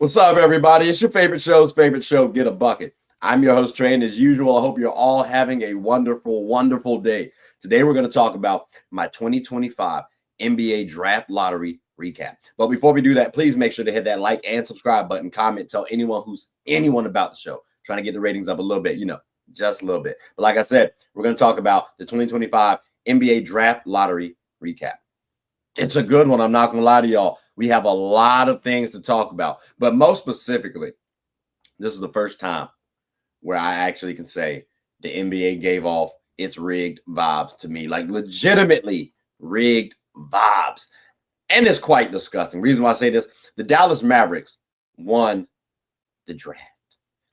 What's up, everybody? It's your favorite show's favorite show, Get a Bucket. I'm your host, Trey, and as usual, I hope you're all having a wonderful, wonderful day. Today, we're going to talk about my 2025 NBA Draft Lottery recap. But before we do that, please make sure to hit that like and subscribe button, comment, tell anyone about the show. Trying to get the ratings up a little bit, just a little bit. But like I said, we're going to talk about the 2025 NBA Draft Lottery recap. It's a good one. I'm not going to lie to y'all. We have a lot of things to talk about, but most specifically, this is the first time where I actually can say the NBA gave off its rigged vibes to me, like legitimately rigged vibes. And it's quite disgusting. Reason why I say this, the Dallas Mavericks won the draft.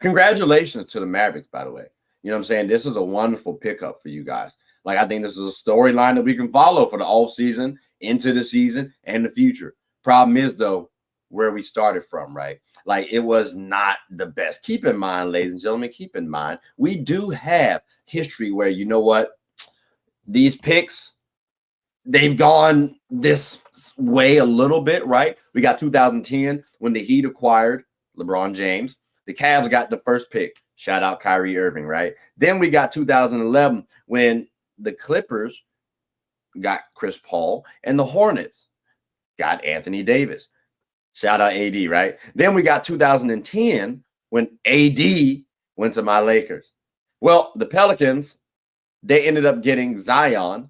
Congratulations to the Mavericks, by the way. You know what I'm saying? This is a wonderful pickup for you guys. Like, I think this is a storyline that we can follow for the offseason, into the season, and the future. Problem is, though, where we started from, right? Like, it was not the best. Keep in mind, ladies and gentlemen, keep in mind, we do have history where, you know what, these picks, they've gone this way a little bit, right? We got 2010 when the Heat acquired LeBron James. The Cavs got the first pick. Shout out Kyrie Irving, right? Then we got 2011 when the Clippers got Chris Paul and the Hornets got Anthony Davis. Shout out AD, right? Then we got 2010 when AD went to my Lakers. Well, the Pelicans, they ended up getting Zion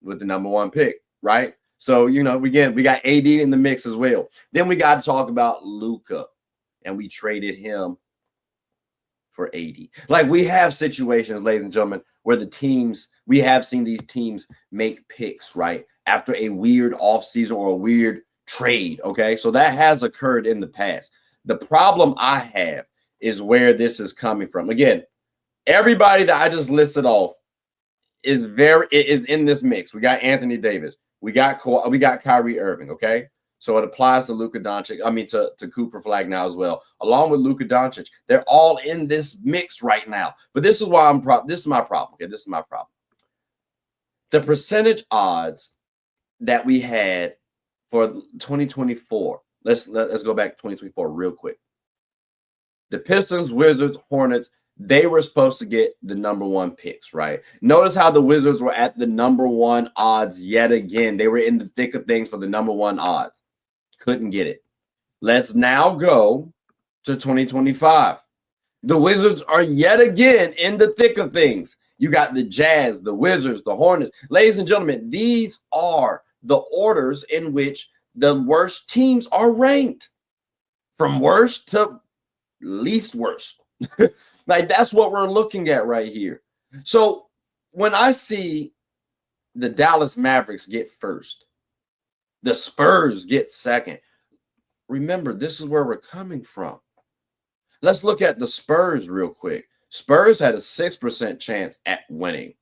with the #1 pick, right? So, we got AD in the mix as well. Then we got to talk about Luka, and we traded him for AD. Like, we have situations, ladies and gentlemen, where we have seen these teams make picks, right? After a weird offseason or a weird trade, okay? So that has occurred in the past. The problem I have is where this is coming from. Again, everybody that I just listed off is in this mix. We got Anthony Davis. We got Kyrie Irving, okay? So it applies to Luka Doncic. To Cooper Flagg now as well, along with Luka Doncic. They're all in this mix right now. But this is why this is my problem. Okay, this is my problem. The percentage odds that we had for 2024. Let's go back to 2024 real quick. The Pistons, Wizards, Hornets, they were supposed to get the #1 picks, right? Notice how the Wizards were at the #1 odds yet again. They were in the thick of things for the #1 odds. Couldn't get it. Let's now go to 2025. The Wizards are yet again in the thick of things. You got the Jazz, the Wizards, the Hornets. Ladies and gentlemen, these are the orders in which the worst teams are ranked, from worst to least worst. Like, that's what we're looking at right here. So when I see the Dallas Mavericks get first, the Spurs get second, remember, this is where we're coming from. Let's look at the Spurs real quick. Spurs had a 6% chance at winning.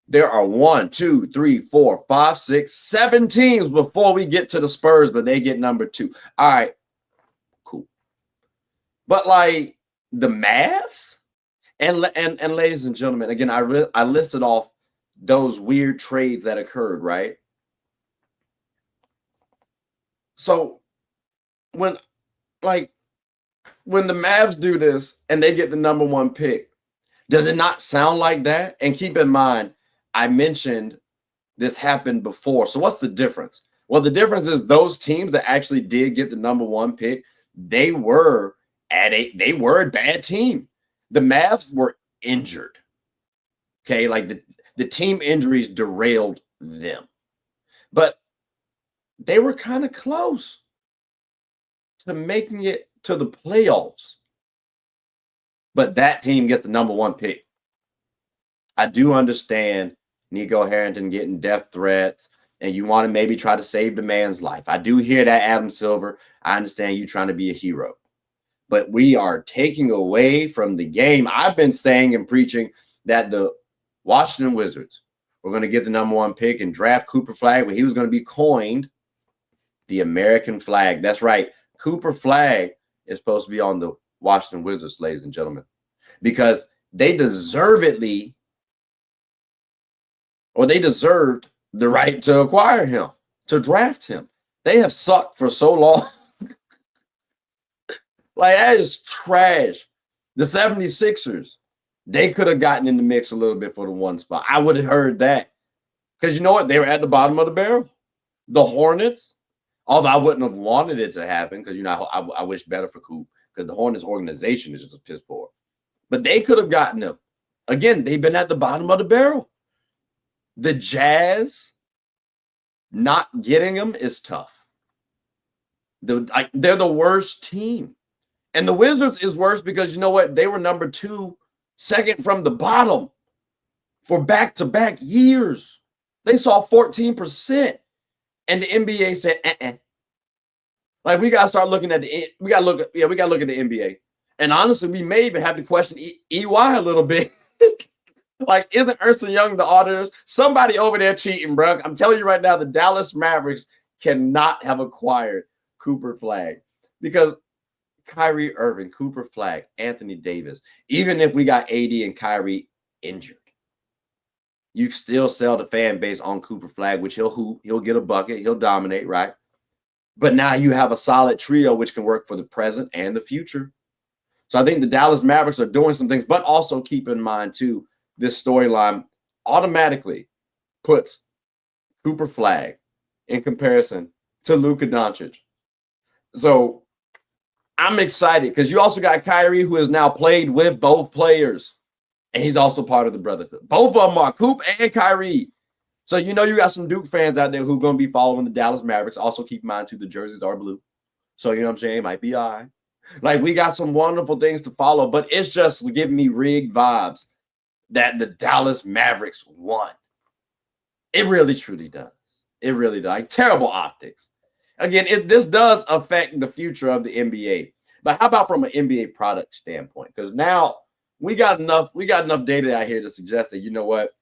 There are 1, 2, 3, 4, 5, 6, 7 teams before we get to the Spurs, but they get #2. All right, cool. But like the Mavs and ladies and gentlemen, again, I listed off those weird trades that occurred, right? So when the Mavs do this and they get the #1 pick, does it not sound like that? And keep in mind, I mentioned this happened before. So what's the difference? Well, the difference is those teams that actually did get the #1 pick, they were a bad team. The Mavs were injured. Okay, like the team injuries derailed them. But they were kind of close to making it to the playoffs. But that team gets the #1 pick. I do understand Nico Harrington getting death threats, and you want to maybe try to save the man's life. I do hear that, Adam Silver. I understand you trying to be a hero. But we are taking away from the game. I've been saying and preaching that the Washington Wizards were going to get the #1 pick and draft Cooper Flagg, when he was going to be coined the American flag. That's right. Cooper Flagg is supposed to be on the Washington Wizards, ladies and gentlemen, because they deserved the right to acquire him, to draft him. They have sucked for so long. Like, that is trash. The 76ers, they could have gotten in the mix a little bit for the one spot. I would have heard that. Because you know what? They were at the bottom of the barrel. The Hornets, although I wouldn't have wanted it to happen, because, you know, I wish better for Coop, because the Hornets organization is just a piss poor. But they could have gotten them. Again, they've been at the bottom of the barrel. The Jazz, not getting them is tough. They're the worst team. And the Wizards is worse because, you know what? They were number 2, second from the bottom for back-to-back years. They saw 14%. And the NBA said, Like, we gotta start looking at we gotta look at the NBA. And honestly, we may even have to question EY a little bit. Like, isn't Ernst & Young the auditors? Somebody over there cheating, bro. I'm telling you right now, the Dallas Mavericks cannot have acquired Cooper Flagg, because Kyrie Irving, Cooper Flagg, Anthony Davis, even if we got AD and Kyrie injured, you still sell the fan base on Cooper Flagg, which he'll hoop, he'll get a bucket, he'll dominate, right? But now you have a solid trio which can work for the present and the future. So I think the Dallas Mavericks are doing some things, but also keep in mind too, this storyline automatically puts Cooper Flagg in comparison to Luka Doncic. So I'm excited because you also got Kyrie, who has now played with both players, and he's also part of the brotherhood. Both of them are Coop and Kyrie. So, you know, you got some Duke fans out there who are going to be following the Dallas Mavericks. Also keep in mind too, the jerseys are blue. So, you know what I'm saying? It might be all right. Like, we got some wonderful things to follow, but it's just giving me rigged vibes that the Dallas Mavericks won. It really, truly does. It really does. Like, terrible optics. Again, this does affect the future of the NBA. But how about from an NBA product standpoint? Because now we got enough data out here to suggest that, you know what,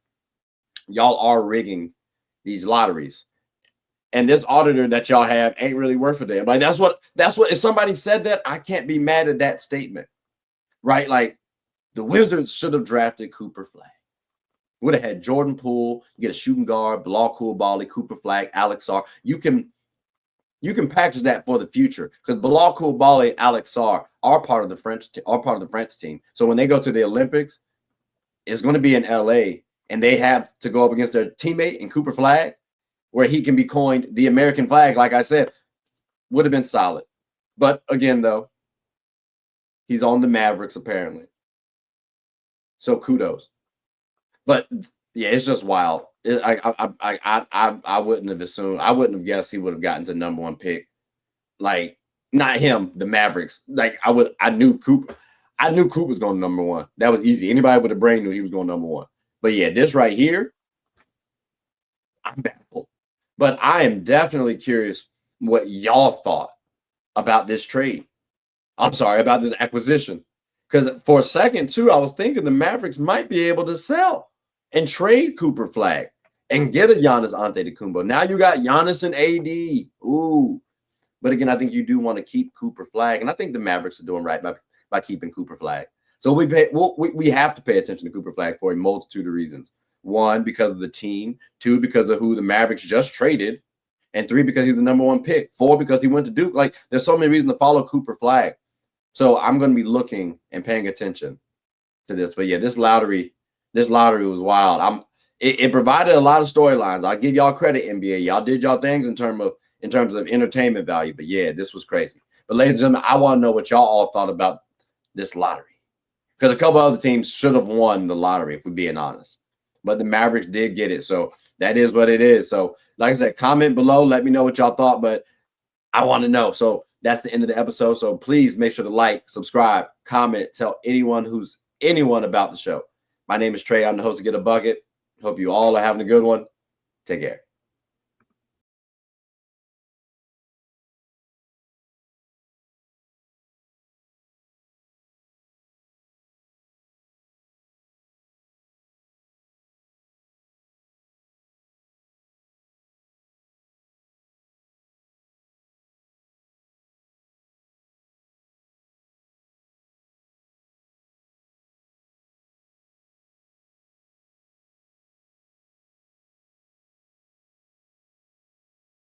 y'all are rigging these lotteries. And this auditor that y'all have ain't really worth a damn. Like, that's what, if somebody said that, I can't be mad at that statement. Right? Like, the Wizards should have drafted Cooper Flagg. Would have had Jordan Poole, you get a shooting guard, Bilal Coulibaly, Cooper Flagg, Alex Sarr. You can package that for the future, because Bilal Coulibaly and Alex Sarr are part of the French team. So when they go to the Olympics, it's going to be in LA, and they have to go up against their teammate in Cooper Flagg, where he can be coined the American flag. Like I said, would have been solid. But again, though, he's on the Mavericks apparently. So kudos. But yeah, it's just wild. I wouldn't have assumed. I wouldn't have guessed he would have gotten to #1 pick. Like, not him, the Mavericks. Like, I knew Cooper. I knew Cooper was going #1. That was easy. Anybody with a brain knew he was going #1. But yeah, this right here, I'm baffled. But I am definitely curious what y'all thought about this trade. I'm sorry, about this acquisition. Because for a second, too, I was thinking the Mavericks might be able to sell and trade Cooper Flagg and get a Giannis Antetokounmpo. Now you got Giannis and AD. Ooh. But again, I think you do want to keep Cooper Flagg. And I think the Mavericks are doing right by keeping Cooper Flagg. So we have to pay attention to Cooper Flagg for a multitude of reasons. 1, because of the team. 2, because of who the Mavericks just traded. And 3, because he's the #1 pick. 4, because he went to Duke. Like, there's so many reasons to follow Cooper Flagg. So I'm going to be looking and paying attention to this. But yeah, this lottery was wild. It provided a lot of storylines. I'll give y'all credit, NBA. Y'all did y'all things in terms of entertainment value. But yeah, this was crazy. But ladies and gentlemen, I want to know what y'all all thought about this lottery. Because a couple other teams should have won the lottery, if we're being honest. But the Mavericks did get it. So that is what it is. So like I said, comment below. Let me know what y'all thought. But I want to know. So that's the end of the episode. So please make sure to like, subscribe, comment, tell anyone about the show. My name is Trey. I'm the host of Get a Bucket. Hope you all are having a good one. Take care.